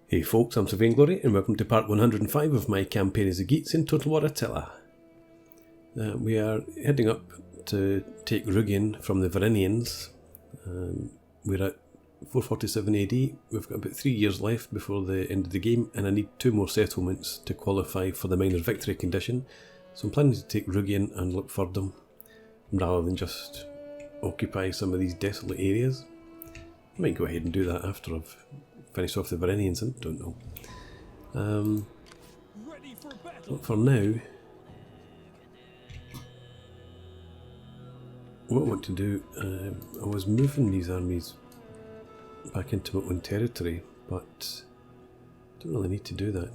Hey folks, I'm Sir Vainglory and welcome to part 105 of my campaign as the Geats in Total War Attila. We are heading up to take Rugion from the Varinians. We're at 447 AD, we've got about 3 years left before the end of the game and I need 2 more settlements to qualify for the minor victory condition. So I'm planning to take Rugion and look for them rather than just occupy some of these desolate areas. I might go ahead and do that after I've finished off the Varinians, I don't know. But for now, what I want to do, I was moving these armies back into my own territory, but I don't really need to do that.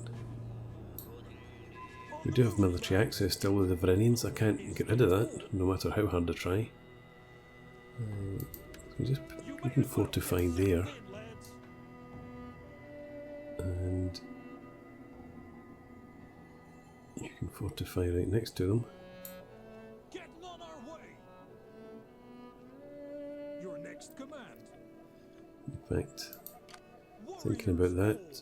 We do have military access still with the Varinians, I can't get rid of that, no matter how hard I try. So we can fortify there. And you can fortify right next to them. On our way. Your next command. In fact, thinking about that,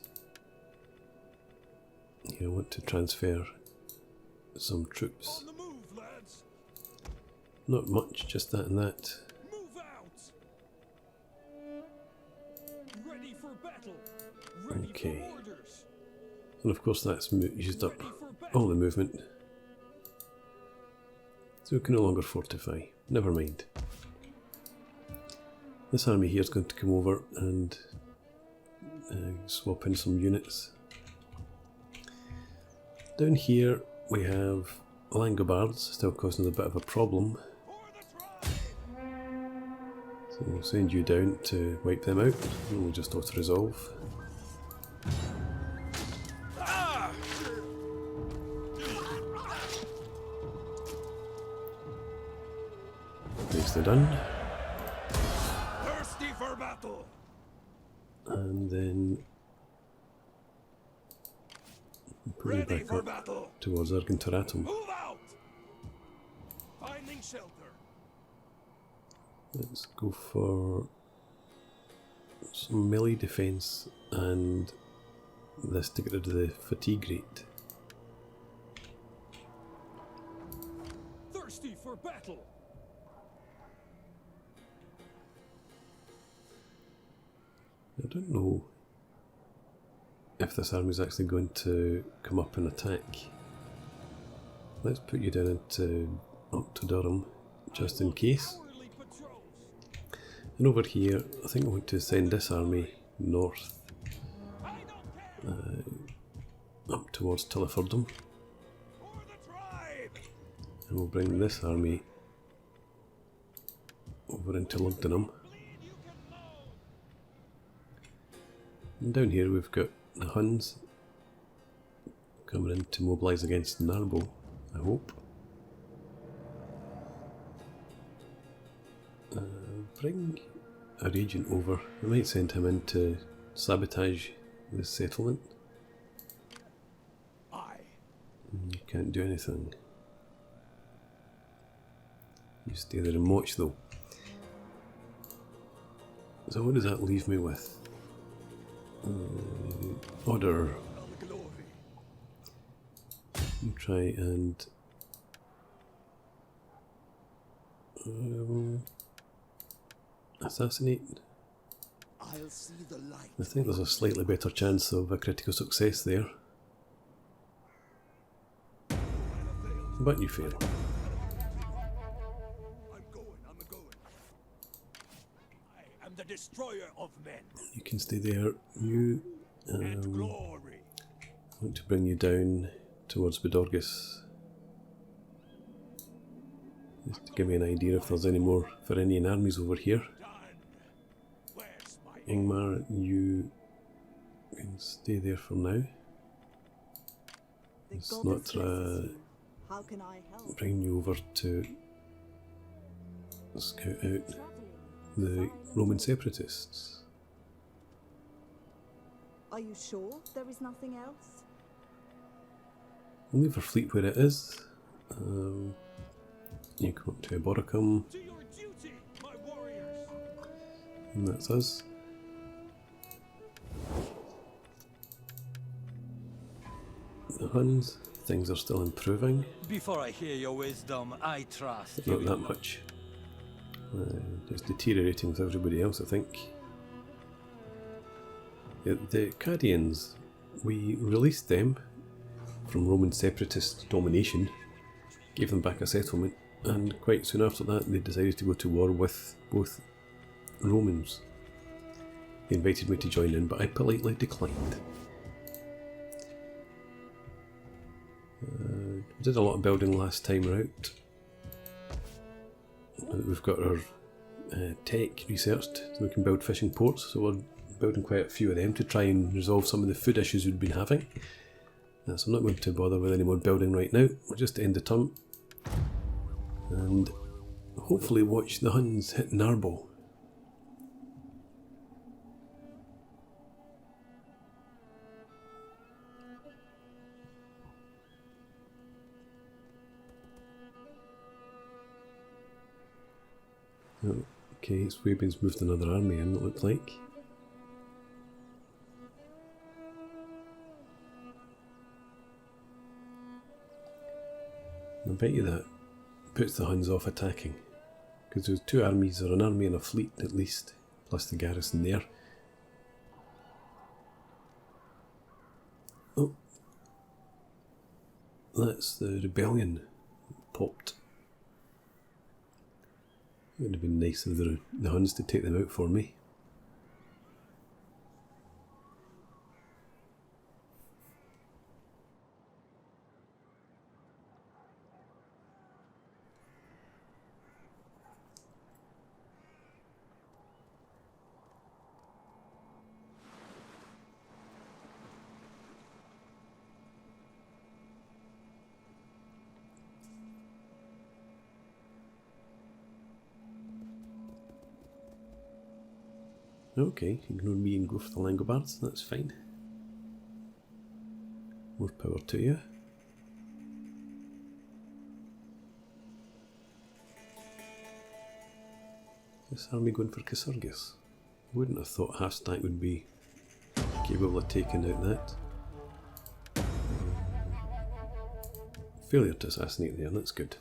I want to transfer some troops. On the move, lads. Not much, just that and that. Move out. Ready for battle. Ready Okay. for orders. And of course that's used up all the movement. So we can no longer fortify. Never mind. This army here is going to come over and swap in some units. Down here we have Langobards, still causing a bit of a problem. So we'll send you down to wipe them out, and we'll just auto-resolve. Nicely done. Thirsty for battle. And then put you back up battle. towards Argenturatum. Move out. Finding shelter. Let's go for some melee defense and this to get rid of the fatigue rate. Thirsty for battle. I don't know if this army is actually going to come up and attack. Let's put you down into up to Durham just in case. And over here, I think I want to send this army north up towards Tillifordham. And we'll bring this army over into Lugdunum. And down here we've got the Huns coming in to mobilise against Narbo, I hope. Bring a regent over. I might send him in to sabotage this settlement. You can't do anything. You stay there and watch though. So what does that leave me with? Order. You try and assassinate. I'll see the light. I think there's a slightly better chance of a critical success there. But you fail. I'm going. I am the destroyer of men. You can stay there. You And glory. I want to bring you down towards Bedorgus. Just to give me an idea if there's any more Varinian armies over here. Ingmar, you can stay there for now. Let's not bring you over to scout out the Roman separatists. Are you sure there is nothing else? We'll leave our fleet where it is. You come up to Eboracum. To your duty, my warriors. And that's us. Huns. Things are still improving. Before I hear your wisdom, I trust Not you. that much. It's deteriorating with everybody else, I think. Yeah, the Akkadians, we released them from Roman separatist domination, gave them back a settlement, and quite soon after that they decided to go to war with both Romans. They invited me to join in, but I politely declined. We did a lot of building last time out. We've got our tech researched so we can build fishing ports, so we're building quite a few of them to try and resolve some of the food issues we've been having. So I'm not going to bother with any more building right now. We'll just end the turn and hopefully watch the Huns hit Narbo. Okay, Swabian's moved another army in, it looked like. I bet you that puts the Huns off attacking, because there's two armies, or an army and a fleet at least, plus the garrison there. Oh, that's the rebellion popped. It would have been nice of the Huns to take them out for me. Okay, ignore me and go for the Langobards, that's fine. More power to you. This army going for Casurgis. Wouldn't have thought ASUSTeK would be capable of taking out that. Failure to assassinate there, that's good.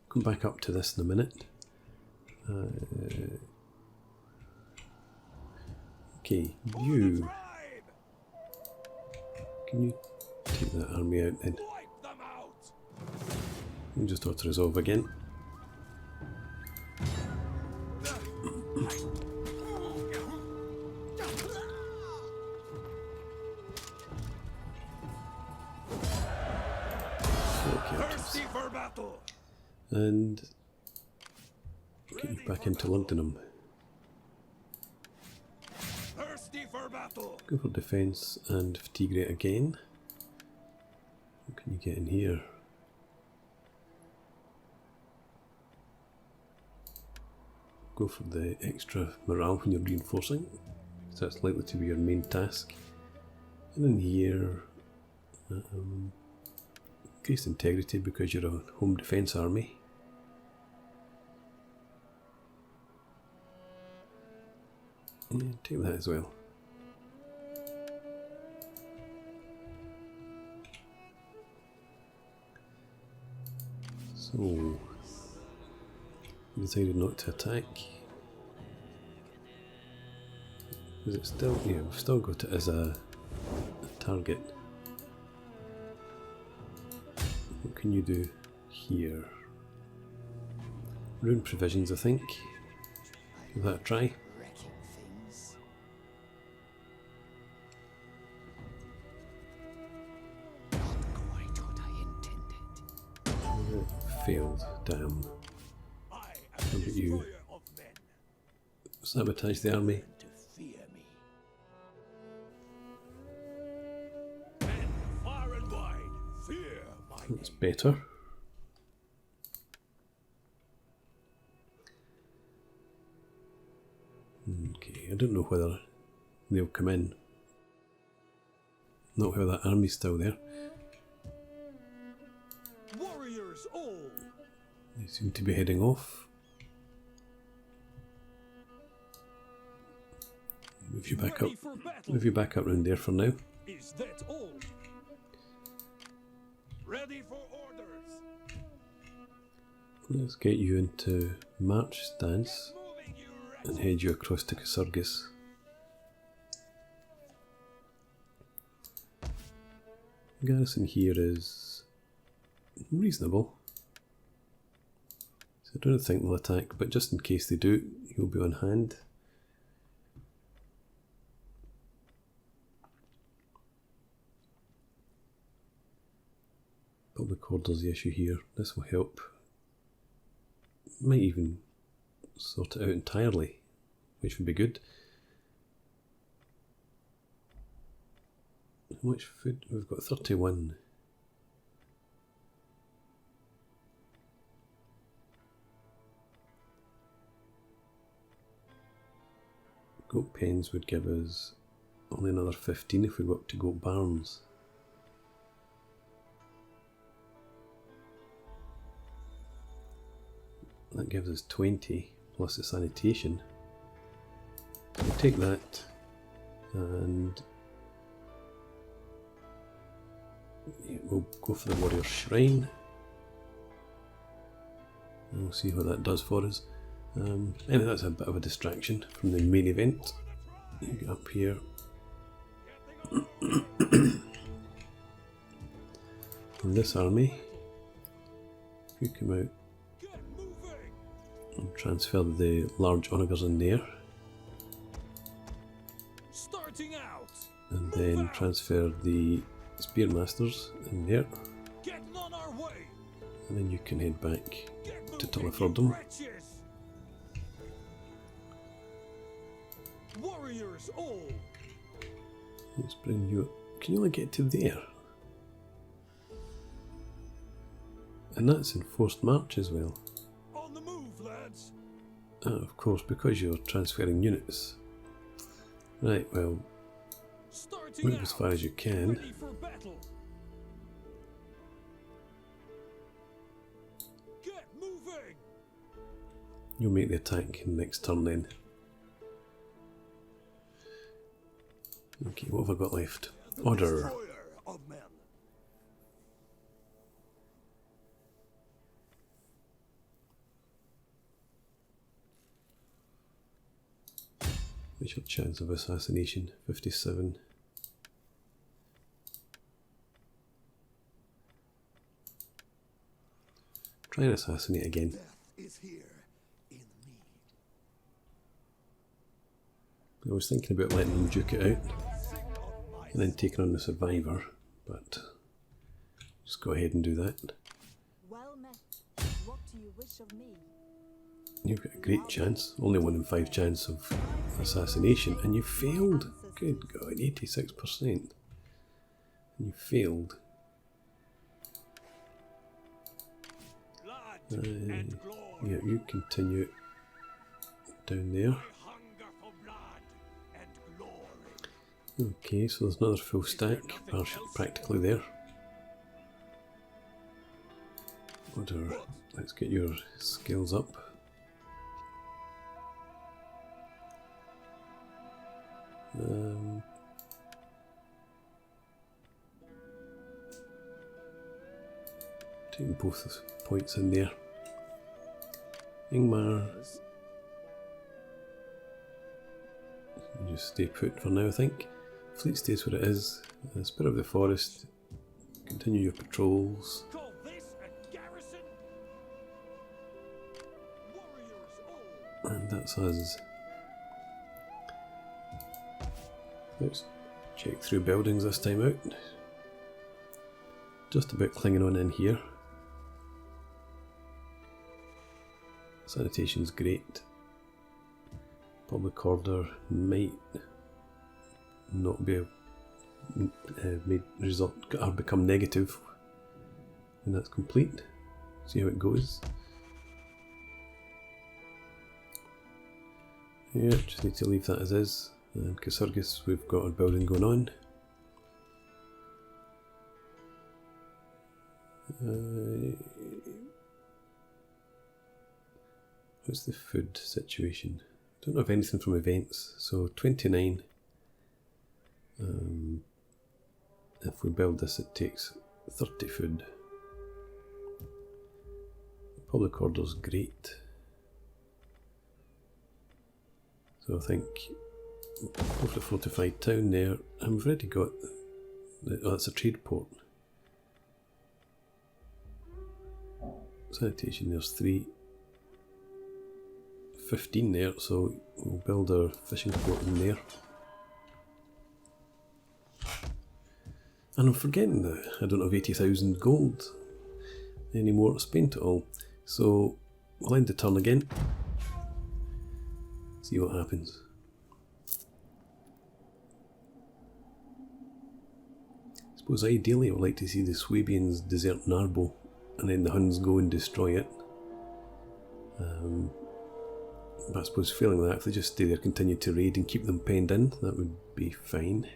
Come back up to this in a minute. Okay, you... Can you take that army out then? And just auto-resolve again. And get you back into Londonum. Go for defence and fatigue rate again. What can you get in here? Go for the extra morale when you're reinforcing, because that's likely to be your main task. And in here, increased integrity because you're a home defence army. Yeah, take that as well. So, decided not to attack. Is it still? Yeah, we've still got it as a target. What can you do here? Rune provisions, I think. Give that a try. Failed, damn. How about you? Sabotage the army. That's better. Okay, I don't know whether they'll come in. Not whether that army's still there. Warriors all. They seem to be heading off. Move you back up. Move you back up round there for now. Is that all? Ready for orders. Let's get you into march stance Moving, you and head you across to Casurgis. The garrison here is reasonable, so I don't think they'll attack, but just in case they do, you'll be on hand. Public order's the issue here. This will help. Might even sort it out entirely, which would be good. How much food? We've got 31. Goat pens would give us only another 15 if we go up to goat barns. That gives us 20 plus the sanitation. We'll take that and yeah, we'll go for the warrior shrine. And we'll see what that does for us. Anyway, that's a bit of a distraction from the main event. You get up here. In this army, if you come out and transfer the large onagers in there, starting out. and then transfer the spearmasters in there, Getting on our way. and then you can head back Get to moving, Tullifordum. you wretches. Warriors all. Let's bring you. Can you only get to there? And that's enforced march as well. On the move, lads. Of course, because you're transferring units. Right, well, Starting move as far as you can. Ready for battle. Get moving. You'll make the attack in the next turn then. Okay, what have I got left? Order. Destroyer of men. What's your chance of assassination? 57. Try and assassinate again. Death is here in me. I was thinking about letting them duke it out and then taking on the survivor, but just go ahead and do that. Well met. What do you wish of me? You've got a great chance, only 1 in 5 chance of assassination, and you failed. Good God, 86%. And you failed. Blood and glory. Yeah, you continue down there. I hunger for blood and glory. Okay, so there's another full stack, practically there. Order. Let's get your skills up. Taking both points in there. Ingmar, you just stay put for now, I think. Fleet stays where it is. Spirit of the Forest, continue your patrols. Call this a garrison. Warriors all. And that's us. Let's check through buildings this time out. Just about clinging on in here. Sanitation's great. Public order might not be made result or become negative when that's complete. See how it goes. Yeah, just need to leave that as is. And Casurgis, we've got our building going on. What's the food situation? Don't have anything from events, so 29. if we build this, it takes 30 food. Public order's great. So I think we'll go for the fortified town there, and we've already got, oh, that's a trade port. Sanitation, there's 3. 15 there, so we'll build our fishing port in there. And I'm forgetting that I don't have 80,000 gold anymore to spend it all. So we'll end the turn again. See what happens. I suppose ideally I would like to see the Swabians desert Narbo and then the Huns go and destroy it. But I suppose failing that, if they just stay there, continue to raid and keep them penned in, that would be fine.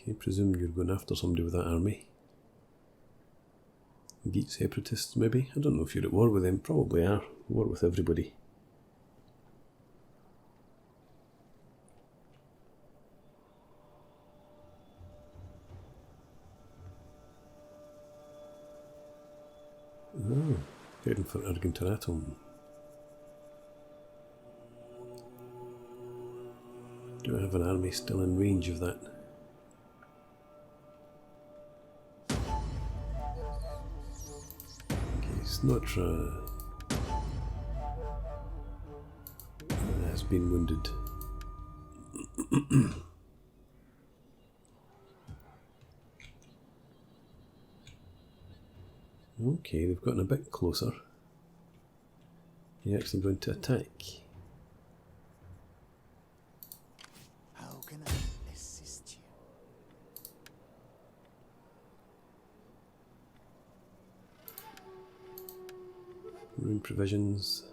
Okay, presume you're going after somebody with that army. Geats separatists, maybe? I don't know if you're at war with them. Probably are. War with everybody. Oh, heading for Argenteratum. Do I have an army still in range of that? Snotra has been wounded. Okay, they've gotten a bit closer. They're actually going to attack. How can I assist you? Room provisions.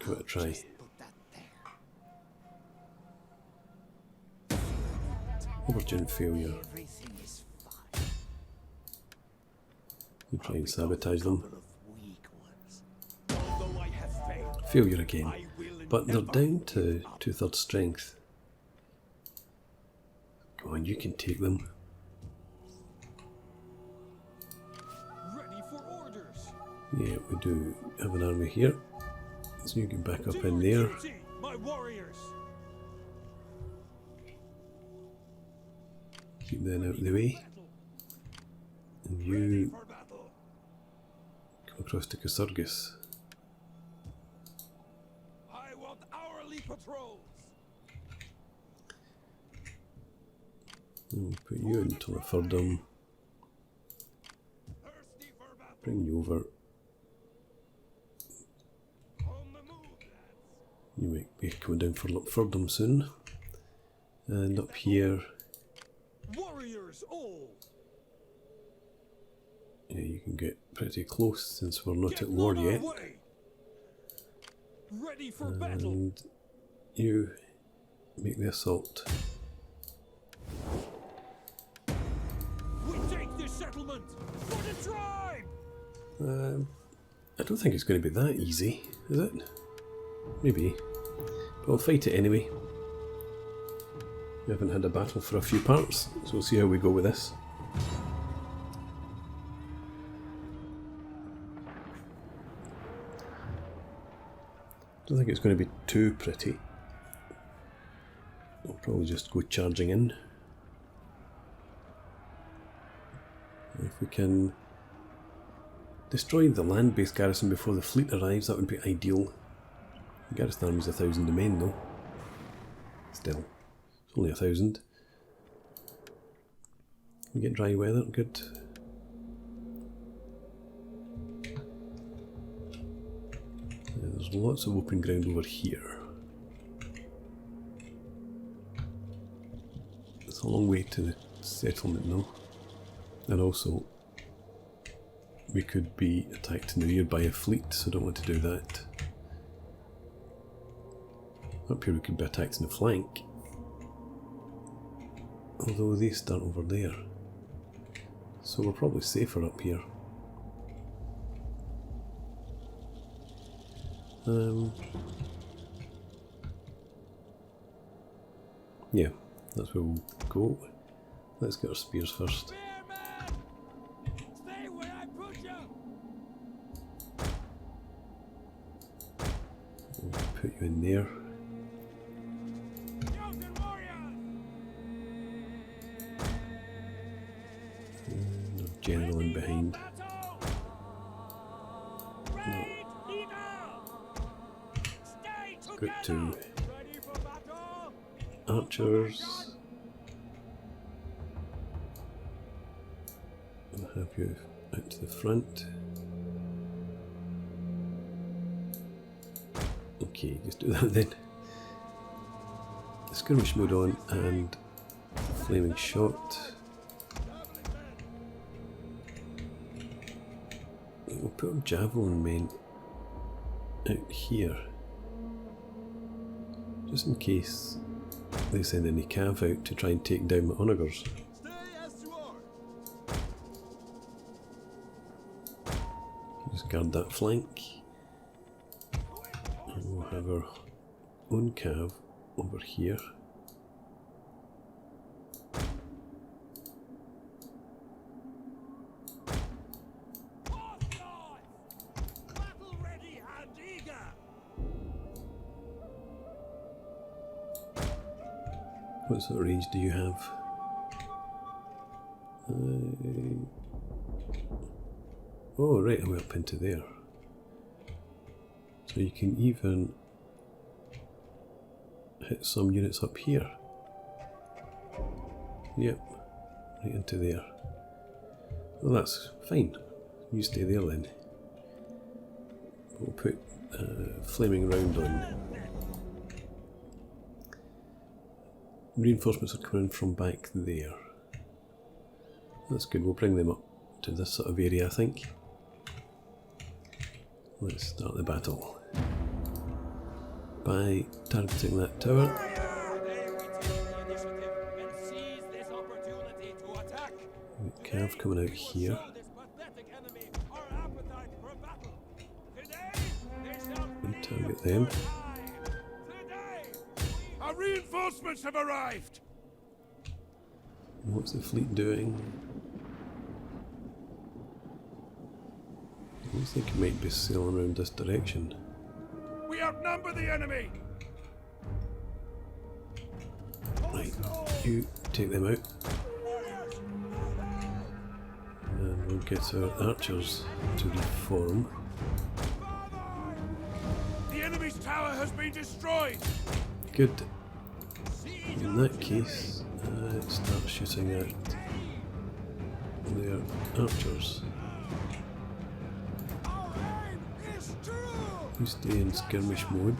Give it a try. Put that there. Aubergine failure. Everything is fine. You try and sabotage them. Couple of weak ones. Although I have failed, Failure again. I will But they're never down give to up. 2/3 strength. Go on, you can take them. Ready for orders. Yeah, we do have an army here. So you can back up To in your there. duty, my warriors. Keep them out of the way. And you For battle. come across to Casurgis. I want hourly patrols. And we'll put you into a Furdum. Thirsty for battle. Bring you over. On the move, lads. You might be coming down for Furdum soon. And up here, Warriors all. yeah, you can get pretty close since we're not Get at war on our yet. way. Ready for battle. And you make the assault. We take this settlement for the tribe. I don't think it's going to be that easy, is it? Maybe. But I'll fight it anyway. We haven't had a battle for a few parts, so we'll see how we go with this. Don't think it's going to be too pretty. I'll probably just go charging in. If we can destroy the land-based garrison before the fleet arrives, that would be ideal. The garrison army is 1,000 men though. Still, it's only 1,000. We get dry weather, good. There's lots of open ground over here. It's a long way to the settlement though. And also, we could be attacked in the rear by a fleet, so don't want to do that. Up here we could be attacked in the flank, although they start over there, so we're probably safer up here. Yeah, that's where we'll go. Let's get our spears first. Spearman! Stay where I put you! We'll put you in there. Chosen warriors! And a general in behind. Great leader! Stay Got together! two Ready for battle? archers. I'll have you out to the front. Okay, just do that then. Skirmish mode on and flaming shot. We'll put our javelin men out here, just in case they send any cav out to try and take down my onagers. Just guard that flank, and we'll have our own cav over here. Battle ready and eager! What sort of range do you have? Oh right, I'm up into there. So you can even hit some units up here. Yep, right into there. Well, that's fine. You stay there then. We'll put flaming round on. Reinforcements are coming from back there. That's good, we'll bring them up to this sort of area, I think. Let's start the battle by targeting that tower. Cav coming out here. And target them. Our reinforcements have arrived! What's the fleet doing? Looks like it might be sailing around this direction. We outnumber the enemy! Right, you take them out. And we'll get our archers to reform. The enemy's tower has been destroyed! Good. In that case, start shooting at their archers. You stay in skirmish mode.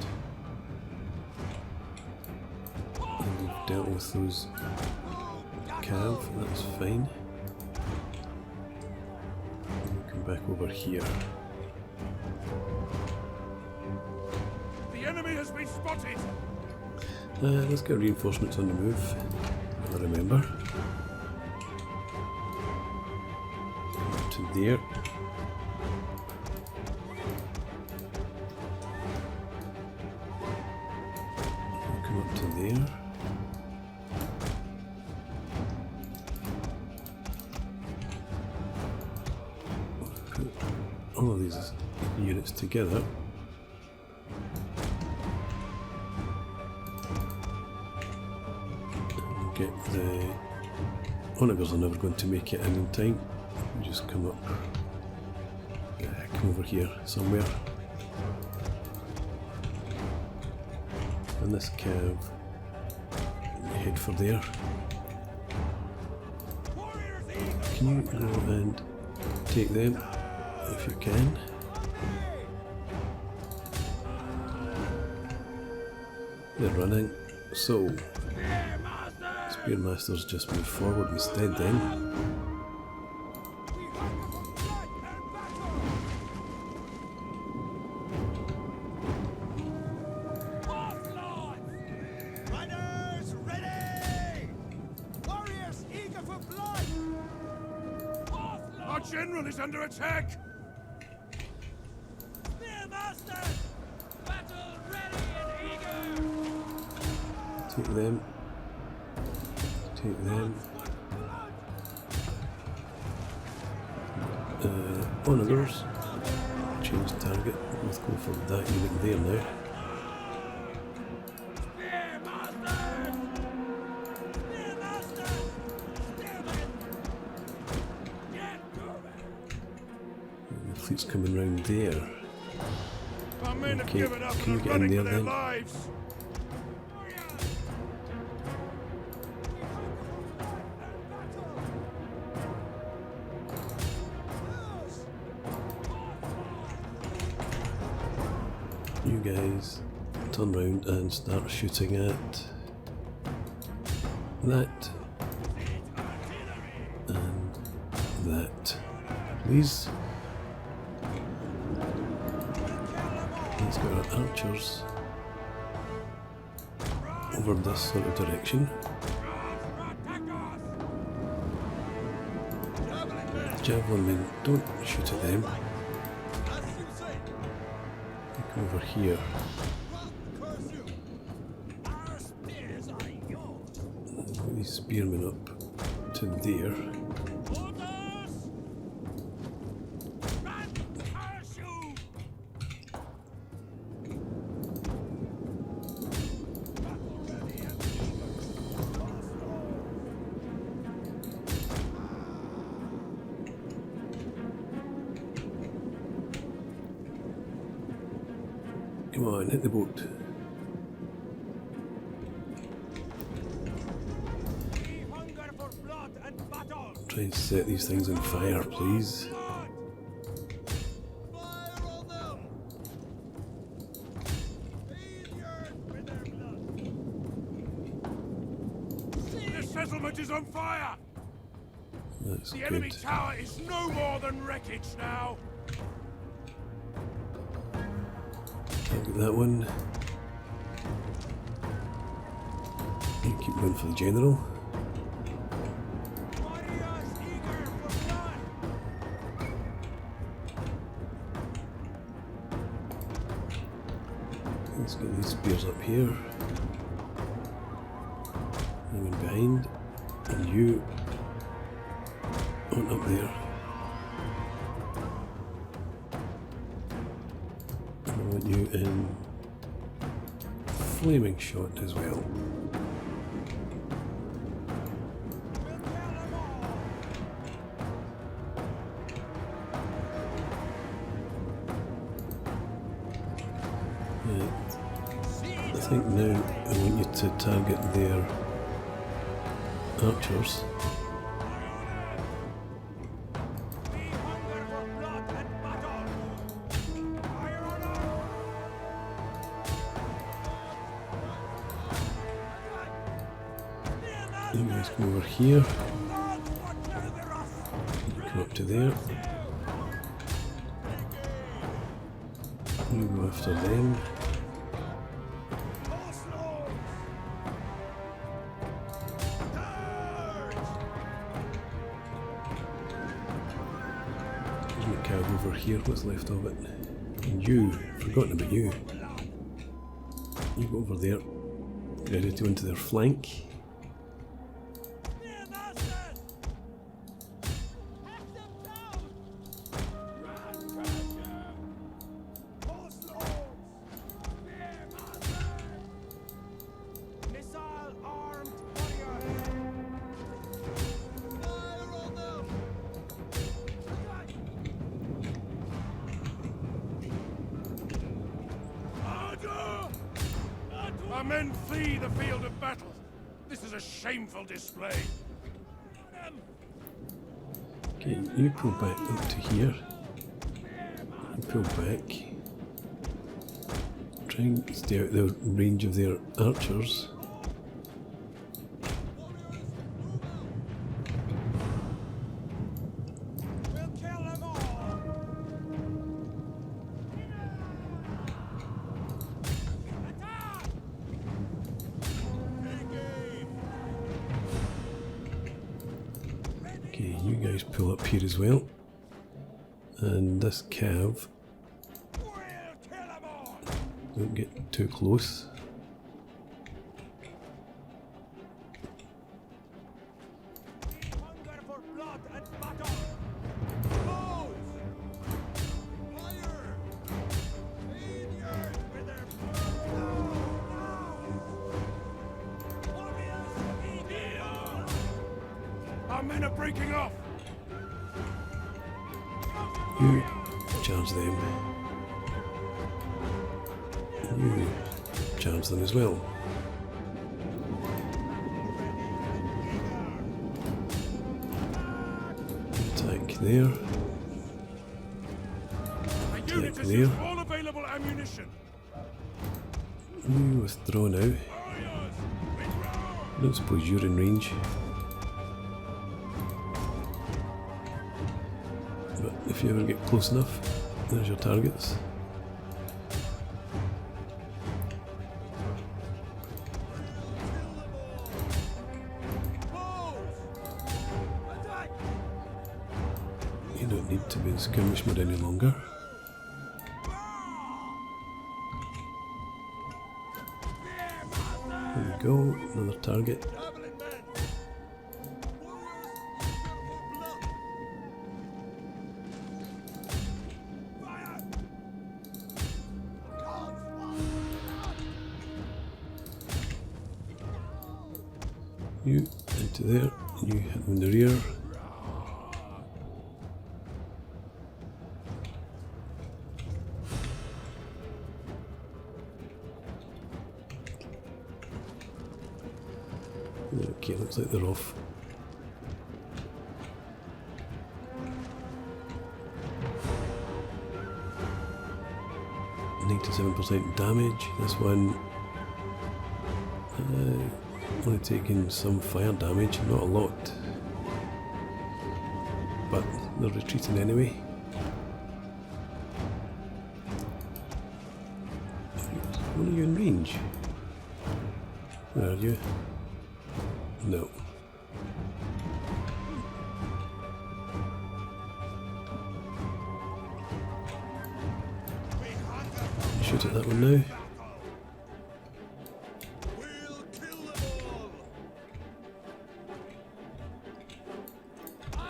And we've dealt with those cav, that's fine. And we'll come back over here. The enemy has been spotted! Let's get reinforcements on the move, I remember. Up to there. Come up to there. Put all of these units together. Get the onagers are never going to make it in time. You just come up, come over here somewhere, and this cav head for there. Can you go and take them if you can? They're running, so Spearmasters just move forward instead then. Warriors eager for blood! Our general is under attack! Spearmaster! Battle ready and eager! Take them. Take them. Onagers. Change target. Let's go for that unit there now. The fleet's coming round there. Our men have Okay, given up can and we are get in running there for their then? lives. You guys turn round and start shooting at that and that, please. Let's get our archers over this sort of direction. Javelin men, don't shoot at them. Come over here. Put these spearmen up to there. Come on, hit the boat. Try and set these things on fire, please. The settlement is on fire! That's The enemy good. tower is no more than wreckage now! Can't get that one. You keep going for the general. Warriors eager for blood! Let's get these spears up here. I'm in behind. And you on up there. I want you in flaming shot as well. Right. I think now I want you to target their archers. We hunger for blood and battle! Fire on us! You guys come over here. God, watch over us! You come up to there. You go after them. There's my cab over here. What's left of it? And you, forgotten about you. You go over there. Ready to go into their flank. Our men flee the field of battle. This is a shameful display. Okay, you pull back up to here. You pull back. Try and stay out of the range of their archers. We'll kill them all. Attack! Okay, you guys pull up here as well. And this cav, don't get too close. Our men are breaking off. You charge them. You charge them as well. Attack there. Our unit has there. used all available ammunition. You withdraw now. Warriors, we roar! I don't suppose you're in range. But if you ever get close enough, there's your targets. You don't need to be in skirmish mode any longer. There we go, another target. You into there, you hit them in the rear. Okay, looks like they're off. %damage. This one only taking some fire damage, not a lot, but they're retreating anyway. When are you in range? Where are you? No. Shoot at that one now.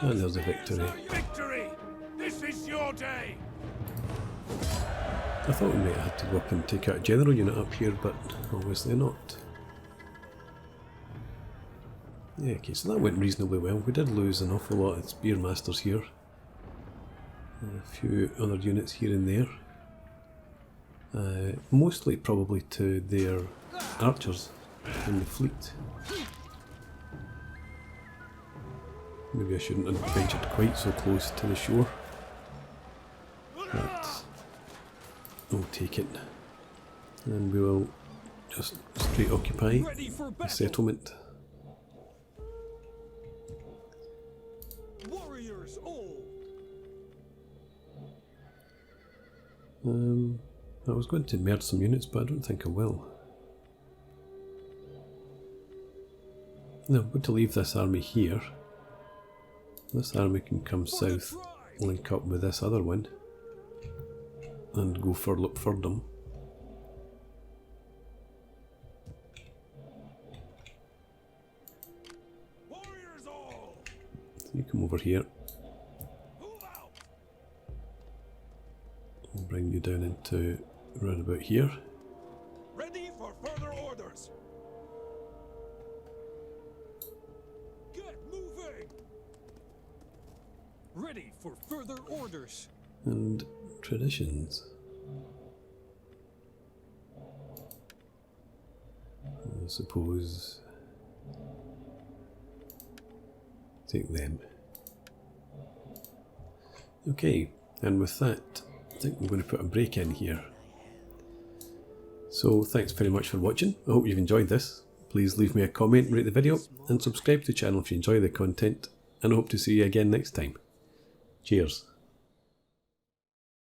And there's a victory. Victory! This is your day! I thought we might have had to go up and take out a general unit up here, but obviously not. Yeah, okay, so that went reasonably well. We did lose an awful lot of spearmasters here. A few other units here and there. Mostly probably to their archers in the fleet. Maybe I shouldn't have ventured quite so close to the shore. But we'll take it. And we will just straight occupy the settlement. Warriors all! I was going to merge some units, but I don't think I will. No, I'm going to leave this army here. This army can come south, link up with this other one, and go further up Furdham. Warriors all! So you come over here. Move out! I'll bring you down into around about here. Ready for further orders! Get moving! Ready for further orders. And traditions. I suppose take them. Okay, and with that, I think I'm going to put a break in here. So thanks very much for watching. I hope you've enjoyed this. Please leave me a comment, rate the video, and subscribe to the channel if you enjoy the content. And I hope to see you again next time. Cheers.